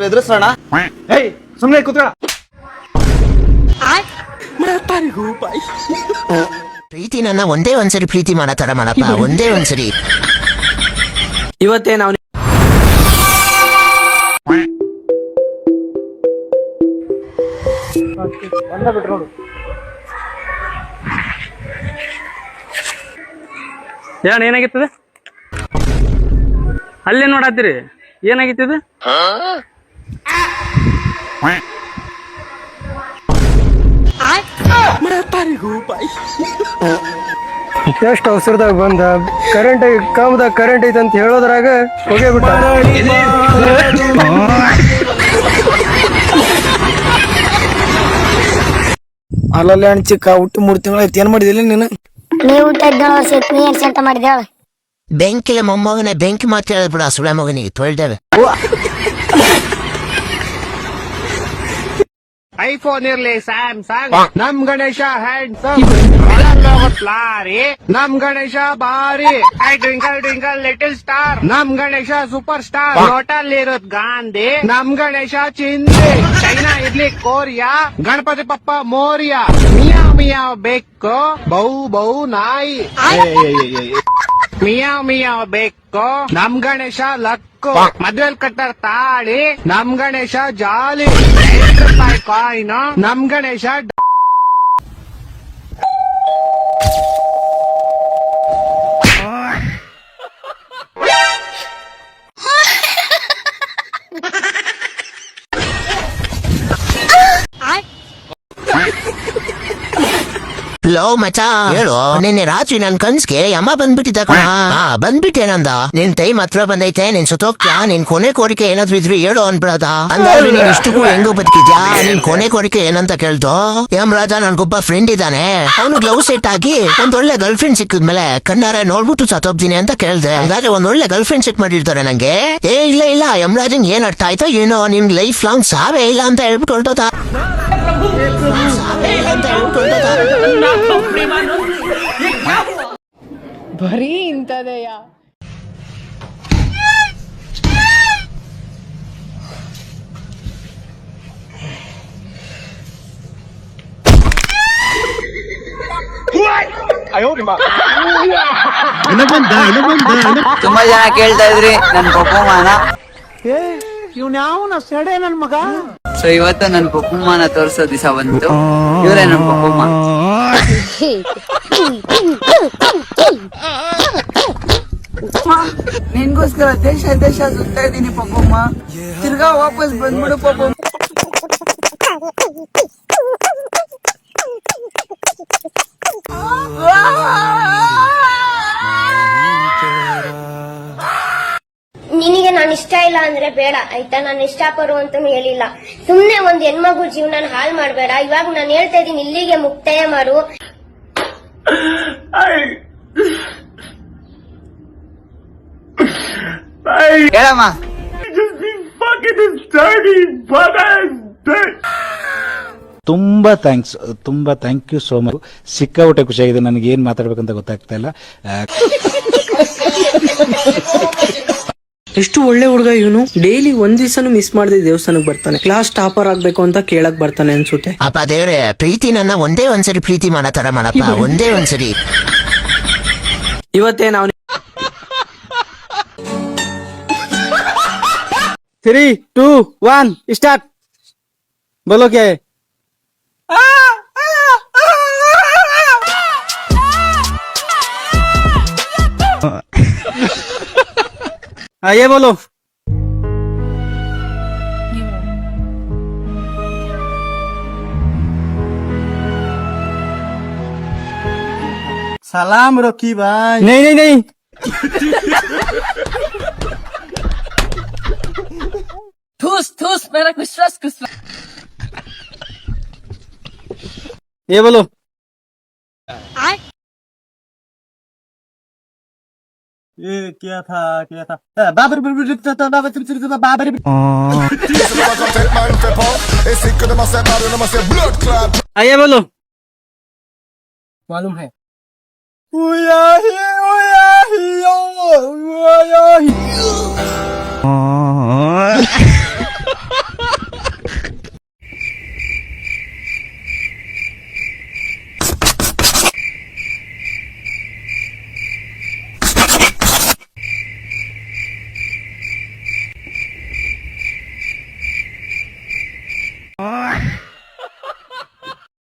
ಎದುರಿಸೋಣ. ಏಯ್ ಸುಮ್ಮನೆ ಕೂತ್ಕೊಳ್ಳ. ಪ್ರೀತಿ ನನ್ನ ಒಂದೇ ಒಂದ್ಸರಿ ಪ್ರೀತಿ ಮಾಡತಾರ ಮಾಡಪ್ಪ, ಒಂದೇ ಒಂದ್ಸರಿ. ಇವತ್ತೇ ನಾವು ಏನ್ ಏನಾಗಿತ್ತದ ಅಲ್ಲೇ ನೋಡತ್ತೀರಿ? ಏನಾಗಿತ್ತದ? ಎಷ್ಟು ಅವಸರದಾಗ ಬಂದ ಕರೆಂಟ್ ಕಾಮದಾಗ ಕರೆಂಟ್ ಐತೆ ಅಂತ ಹೇಳೋದ್ರಾಗ ಹೋಗೇ ಬಿಟ್ಟ. ಅಲ್ಲಲ್ಲಿ ಹಣ್ಣು ಚಿಕ್ಕ ಹುಟ್ಟು 3 ತಿಂಗಳ ಐತಿ. ಏನ್ ಮಾಡಿದಿಲ್ಲ ನೀನು? ನೀವು ಊಟ 15 ವರ್ಷ ಐತಿ, ನೀ ಏನ್ ಸಂತ ಮಾಡಿದೇಳ? ಬೆಂಕಿಲೆ ಮೊಮ್ಮಗನೇ ಬೆಂಕಿ ಮಾತು ಹೇಳ್ಬಿಡ ಸುಳೆ ಮಗನಿಗೆ ತೊಳ್ದೇವೆ. ಐಫೋನ್ ಇರ್ಲಿ ಸ್ಯಾಮ್ಸಂಗ್, ನಮ್ ಗಣೇಶ ಹ್ಯಾಂಡ್ಸಮ್, ಲಾರಿ, ನಮ್ ಗಣೇಶ ಬಾರಿ, I twinkle twinkle little star, ನಮ್ ಗಣೇಶ ಸೂಪರ್ ಸ್ಟಾರ್, ಹೋಟೆಲ್ ಇರೋದ್ ಗಾಂಧಿ, ನಮ್ ಗಣೇಶ ಚಿಂದಿ, ಚೈನಾ ಇರ್ಲಿ ಕೋರಿಯಾ, ಗಣಪತಿ ಪಪ್ಪ ಮೋರಿಯ, ಮಿಯಾವ್ ಮಿಯಾವ್ ಬೆಕ್ಕು, ಬೌ ಬೌ ನಾಯಿ, ಮಿಯಾವ್ ಮಿಯಾವ್ ಬೆಕ್ಕು, ನಮ್ ಗಣೇಶ ಲಕ್ಕು, ಮದ್ವೆಲ್ ಕಟ್ಟರ್ ತಾಳಿ, ನಮ್ ಗಣೇಶ ಜಾಲಿ, ₹10 ಕಾಯಿನ್, ನಮ್ ಗಣೇಶ ಲೋ ಮಚಾ ಹೇಳು, ನಿನ್ನೆ ರಾತ್ರಿ ನನ್ ಕನ್ಸ್ಗೆ ಅಮ್ಮ ಬಂದ್ಬಿಟ್ಟಿದ್ದ ಕಣ. ಬಂದ್ಬಿಟ್ಟೇನಂದ, ನಿನ್ ಟೈಮ್ ಹತ್ರ ಬಂದೈತೆ, ನೀನ್ ಸುತ್ತೋಗ್ತ್ಯಾ, ನಿನ್ ಕೊನೆ ಕೋರಿಕೆ ಏನಾದ್ರು ಇದ್ರಿ ಹೇಳು ಅನ್ಬಿಡದ. ಹಂಗಾದ್ರೆ ನೀನ್ ಇಷ್ಟಕ್ಕೂ ಹೆಂಗೋ ಬದುಕಿದ್ಯಾ? ನಿನ್ ಕೊನೆ ಕೋರಿಕೆ ಏನಂತ ಕೇಳ್ದು. ಯಮರಾಜ ನನ್ಗೊಬ್ಬ ಫ್ರೆಂಡ್ ಇದ್ದಾನೆ, ಅವನು ಗ್ಲೌ ಸೆಟ್ ಆಗಿ ಒಂದೊಳ್ಳೆ ಗರ್ಲ್ ಫ್ರೆಂಡ್ ಸಿಕ್ಕಿದ್ಮೇಲೆ ಕಣ್ಣಾರೆ ನೋಡ್ಬಿಟ್ಟು ಸತ್ತೋಗ್ತೀನಿ ಅಂತ ಕೇಳ್ದೆ. ಹಂಗಾದ್ರೆ ಒಂದೊಳ್ಳೆ ಗರ್ಲ್ ಫ್ರೆಂಡ್ ಸೆಟ್ ಮಾಡಿರ್ತಾರೆ ನಂಗೆ. ಇಲ್ಲ ಇಲ್ಲ, ಯಮರಾಜನ್ ಏನ್ ಅರ್ಥ ಆಯ್ತೋ ಏನೋ, ನಿಮ್ ಲೈಫ್ ಲಾಂಗ್ ಸಾವೇ ಇಲ್ಲ ಅಂತ ಹೇಳ್ಬಿಟ್ಟು ಹೊರಟೋದ. ಬರೀ ಇಂಥದೆಯಾ? ತುಂಬಾ ಜನ ಕೇಳ್ತಾ ಇದ್ರಿ ನನ್ ಪಪ್ಪಮ್ಮನ. ಇವ್ನ್ಯಾವನ ಸೆಡೆ ನನ್ ಮಗ. ಸೊ ಇವತ್ತು ನನ್ ಪಪ್ಪಮ್ಮನ ತೋರ್ಸೋ ದಿವಸ ಬಂತು. ಇವರೇ ನನ್ ಪಪ್ಪಮ್ಮ. ನಿನ್ಗೋಸ್ಕರ ದೇಶ ದೇಶ ಸುತ್ತಾ ಇದ್ದೀನಿ ಪಪ್ಪಮ್ಮ. ತಿರ್ಗಾ ವಾಪಸ್ ಬಂದ್ಬಿಡು ಪಪ್ಪಮ್ಮ. ನಿನಗೆ ನಾನು ಇಷ್ಟ ಇಲ್ಲ ಅಂದ್ರೆ ಬೇಡ ಆಯ್ತಾ, ನಾನು ಇಷ್ಟಪಡು ಅಂತಾನು ಹೇಳಿಲ್ಲ. ಸುಮ್ನೆ ಒಂದ್ ಹೆಣ್ಮಗು ಜೀವನ ಹಾಳು ಮಾಡ್ಬೇಡ. ಇವಾಗ ನಾನು ಹೇಳ್ತಾ ಇದೀನಿ, ಇಲ್ಲಿಗೆ ಮುಕ್ತಾಯ ಮಾಡು. ಹೇಳಮ್ಮ. ತುಂಬಾ ಥ್ಯಾಂಕ್ಸ್, ತುಂಬಾ ಥ್ಯಾಂಕ್ ಯು ಸೋ ಮಚ್. ಸಿಕ್ಕಾಬಿಟ್ಟೆ ಖುಷಿಯಾಗಿದೆ. ನನಗೆ ಏನ್ ಮಾತಾಡ್ಬೇಕಂತ ಗೊತ್ತಾಗ್ತಾ ಇಲ್ಲ. ಎಷ್ಟು ಒಳ್ಳೆ ಹುಡುಗ ಇವನು. ಡೈಲಿ ಒಂದ್ ದಿವಸನು ಮಿಸ್ ಮಾಡದೆ ದೇವಸ್ಥಾನಕ್ಕೆ ಬರ್ತಾನೆ. ಕ್ಲಾಸ್ ಟಾಪರ್ ಆಗ್ಬೇಕು ಅಂತ ಕೇಳಕ್ ಬರ್ತಾನೆ ಅನ್ಸುತ್ತೆ. ಅಪ್ಪ ದೇವ್ರೆ, ಪ್ರೀತಿ ನನ್ನ ಒಂದೇ ಒಂದ್ಸರಿ ಪ್ರೀತಿ ಮಾಡತಾರ ಮಾಡಪ್ಪ, ಒಂದೇ ಒಂದ್ಸರಿ. ಇವತ್ತೇ ನಾವು 3, 2, 1 स्टार्ट. बोलो क्या है? ये बोलो. सलाम रॉकी भाई. नहीं नहीं नहीं. ठूस ठूस मेरा कुछ ये बोलो. ये क्या था बाबर बाबर. ये बोलो. मालूम है.